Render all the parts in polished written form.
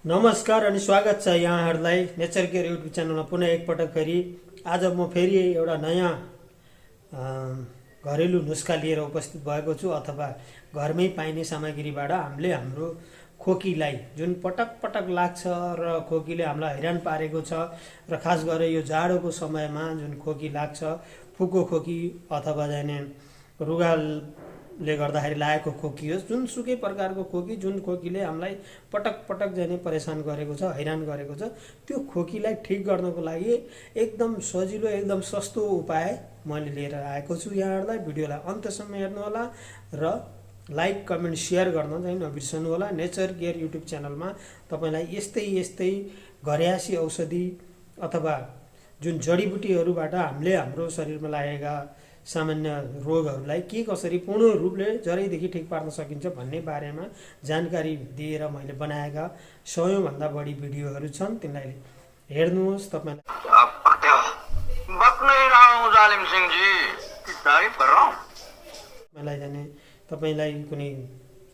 नमस्कार अनि स्वागत छ यहाँहरूलाई नेचर केयर युट्युब च्यानलमा पुनः एकपटक फेरि। आज म फेरि एउटा नयाँ घरेलु नुस्खा लिएर उपस्थित भएको छु, अथवा घरमै पाइने सामग्रीबाट हामीले हाम्रो खोकीलाई जुन पटक पटक लाग्छ र खोकीले हामीलाई हैरान पारेको छ, र खास गरेर यो जाडोको समयमा जुन खोकी लाग्छ, फुको खोकी अथवा जाने रुगालले गर्दाखेरि लागेको खोकी होस्, जुनसुकै प्रकारको खोकी, जुन खोकीले हामीलाई पटक पटक जाने परेशान गरेको छ, हैरान गरेको छ, त्यो खोकीलाई ठिक गर्नको लागि एकदम सजिलो, एकदम सस्तो उपाय मैले लिएर आएको छु यहाँहरूलाई। भिडियोलाई अन्त्यसम्म हेर्नुहोला र लाइक कमेन्ट सेयर गर्न चाहिँ नबिर्सनु होला। नेचर केयर युट्युब च्यानलमा तपाईँलाई यस्तै घरेयासी औषधि अथवा जुन जडीबुटीहरूबाट हामीले हाम्रो शरीरमा लागेका सामान्य रोगहरूलाई के कसरी पूर्ण रूपले जरैदेखि ठिक पार्न सकिन्छ भन्ने बारेमा जानकारी दिएर मैले बनाएका 100 भन्दा बढी भिडियोहरू छन्, तिनलाई हेर्नुहोस्। मलाई जाने तपाईलाई कुनै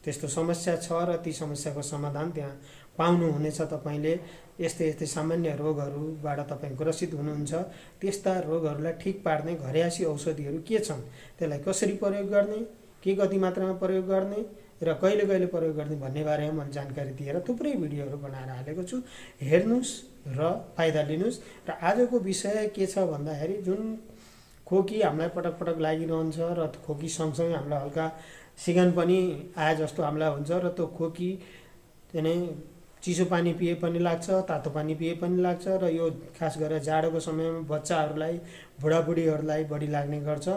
त्यस्तो समस्या छ र ती समस्याको समाधान त्यहाँ पाउनुहुनेछ। तपाईले यस्तै सामान्य रोगहरूबाट तपाईँ ग्रसित हुनुहुन्छ, त्यस्ता रोगहरूलाई ठिक पार्ने घरेयासी औषधिहरू के छन्, त्यसलाई कसरी प्रयोग गर्ने, के कति मात्रामा प्रयोग गर्ने र कहिले कहिले प्रयोग गर्ने भन्ने बारेमा मैले जानकारी दिएर थुप्रै भिडियोहरू बनाएर हालेको छु। हेर्नुहोस् र फाइदा लिनुहोस्। र आजको विषय के छ भन्दाखेरि, जुन खोकी हामीलाई पटक पटक लागिरहन्छ र खोकी सँगसँगै हामीलाई हल्का सिगान पनि आए जस्तो हामीलाई हुन्छ, र त्यो खोकी चाहिँ चिसो पानी पिए पनि लाग्छ, तातो पानी पिए पनि लाग्छ, र यो खास गरेर जाडोको समयमा बच्चाहरूलाई, बुढाबुढीहरूलाई बढी लाग्ने गर्छ।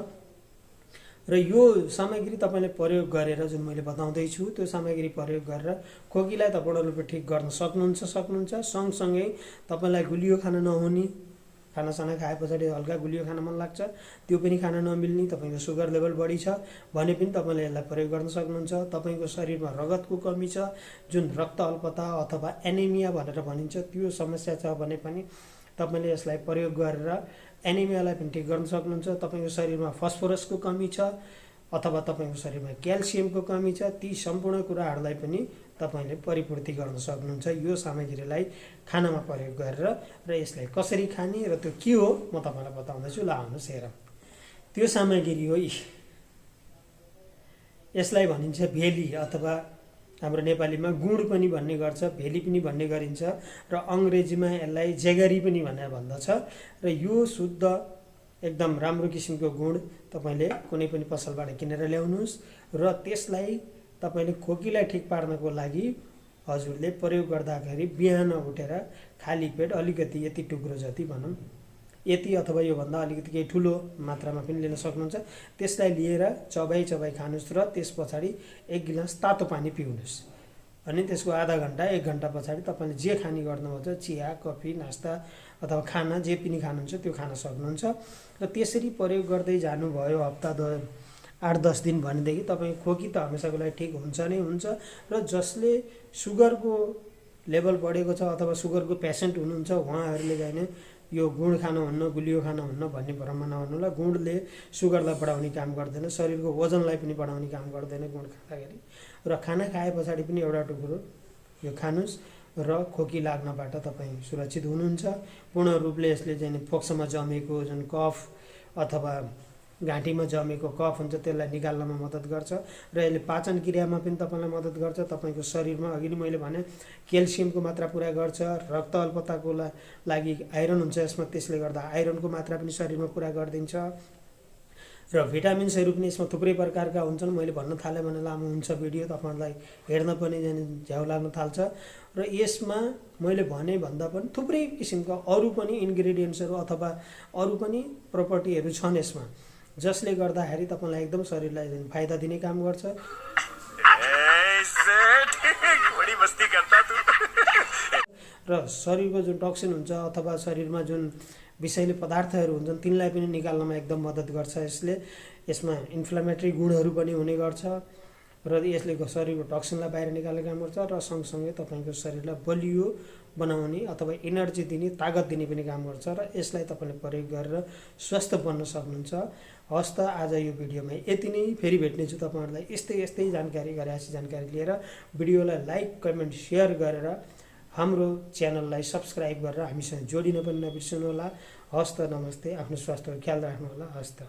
र यो सामग्री तपाईँले प्रयोग गरेर, जुन मैले बताउँदैछु त्यो सामग्री प्रयोग गरेर खोकीलाई त पूर्ण रूपले ठिक गर्न सक्नुहुन्छ। सँगसँगै तपाईँलाई गुलियो खान नहुने, खानासाना खाए पछाडि हल्का गुलियो खान मन लाग्छ, त्यो पनि खान नमिल्ने, तपाईँको सुगर लेभल बढी छ भने पनि तपाईँले यसलाई प्रयोग गर्न सक्नुहुन्छ। तपाईँको शरीरमा रगतको कमी छ, जुन रक्त अल्पता अथवा एनिमिया भनेर भनिन्छ, त्यो समस्या छ भने पनि तपाईँले यसलाई प्रयोग गरेर एनिमियालाई पनि ठिक गर्न सक्नुहुन्छ। तपाईँको शरीरमा फस्फोरसको कमी छ अथवा तपाईँको शरीरमा क्याल्सियमको कमी छ, ती सम्पूर्ण कुराहरूलाई पनि तपाईँले परिपूर्ति गर्न सक्नुहुन्छ यो सामग्रीलाई खानामा प्रयोग गरेर। र यसलाई कसरी खाने र त्यो के हो म तपाईँलाई बताउँदैछु, ल आउनुहोस् हेरौँ। त्यो सामग्री हो, यसलाई भनिन्छ भेली, अथवा हाम्रो नेपालीमा गुड पनि भन्ने गर्छ, भेली पनि भन्ने गरिन्छ, र अङ्ग्रेजीमा यसलाई जेगरी पनि भनेर भन्दछ। र यो शुद्ध एकदम राम्रो किसिमको गुड तपाईँले कुनै पनि पसलबाट किनेर ल्याउनुहोस्, र त्यसलाई तपाईँले खोकीलाई ठिक पार्नको लागि हजुरले प्रयोग गर्दाखेरि बिहान उठेर खाली पेट अलिकति यति टुक्रो जति भनौँ, यति अथवा योभन्दा अलिकति केही ठुलो मात्रामा पनि लिन सक्नुहुन्छ, त्यसलाई लिएर चबाई खानुहोस् र त्यस पछाडि 1 गिलास तातो पानी पिउनुहोस्। अनि त्यसको आधा घन्टा 1 घन्टा पछाडि तपाईँले जे खाने गर्नुहुन्छ, चिया, कफी, नास्ता अथवा खाना जे पनि खानुहुन्छ त्यो खान सक्नुहुन्छ। र त्यसरी प्रयोग गर्दै जानुभयो हप्ता 8-10 दिन भनेदेखि तपाईँ खोकी त हमेसाको लागि ठिक हुन्छ नै हुन्छ। र जसले सुगरको लेभल बढेको छ अथवा सुगरको पेसेन्ट हुनुहुन्छ, उहाँहरूले चाहिँ यो गुड खानुहुन्न, गुलियो खानुहुन्न भन्ने भ्रममा नहुनुहोला। गुडले सुगरलाई बढाउने काम गर्दैन, शरीरको वजनलाई पनि बढाउने काम गर्दैन गुड खाँदाखेरि। र खाना खाए पछाडि पनि एउटा टुक्रो यो खानुहोस् र खोकी लाग्नबाट तपाईँ सुरक्षित हुनुहुन्छ। पूर्ण रूपले यसले चाहिँ फोक्सोमा जमेको जुन कफ अथवा घाँटीमा जमेको कफ हुन्छ त्यसलाई निकाल्नमा मद्दत गर्छ, र यसले पाचन क्रियामा पनि तपाईँलाई मद्दत गर्छ। तपाईँको शरीरमा अघि नै मैले भने क्याल्सियमको मात्रा पुरा गर्छ, रक्त अल्पताको लागि आइरन हुन्छ यसमा, त्यसले गर्दा आइरनको मात्रा पनि शरीरमा पुरा गरिदिन्छ। र भिटामिन्सहरू पनि यसमा थुप्रै प्रकारका हुन्छन्। मैले भन्न थालेँ भने लामो हुन्छ भिडियो, तपाईँलाई हेर्न पनि झ्याउ लाग्न थाल्छ। र यसमा मैले भने भन्दा पनि थुप्रै किसिमका अरू पनि इन्ग्रेडियन्ट्सहरू अथवा अरू पनि प्रपर्टीहरू छन् यसमा, जसले गर्दाखेरि तपाईँलाई एकदम शरीरलाई फाइदा दिने काम गर्छ। र शरीरको जुन टक्सिन हुन्छ अथवा शरीरमा जुन विषैली पदार्थहरू हुन्छन् तिनलाई पनि निकाल्नमा एकदम मद्दत गर्छ यसले। यसमा इन्फ्लामेटरी गुणहरू पनि हुने गर्छ, र यसले शरीरको टक्सिनलाई बाहिर निकाल्ने काम गर्छ, र सँगसँगै तपाईँको शरीरलाई बलियो बनाउने अथवा एनर्जी दिने, तागत दिने पनि काम गर्छ। र यसलाई तपाईँले प्रयोग गरेर स्वस्थ बन्न सक्नुहुन्छ। हस् त आज यो भिडियोमा यति नै। फेरि भेट्नेछु तपाईँहरूलाई यस्तै जानकारी, घरेयासी जानकारी लिएर। भिडियोलाई लाइक कमेन्ट सेयर गरेर हाम्रो च्यानललाई सब्स्क्राइब गरेर हामीसँग जोडिन पनि नबिर्सनु होला। हस्त नमस्ते। आफ्नो स्वास्थ्यको ख्याल राख्नु होला। हस्त।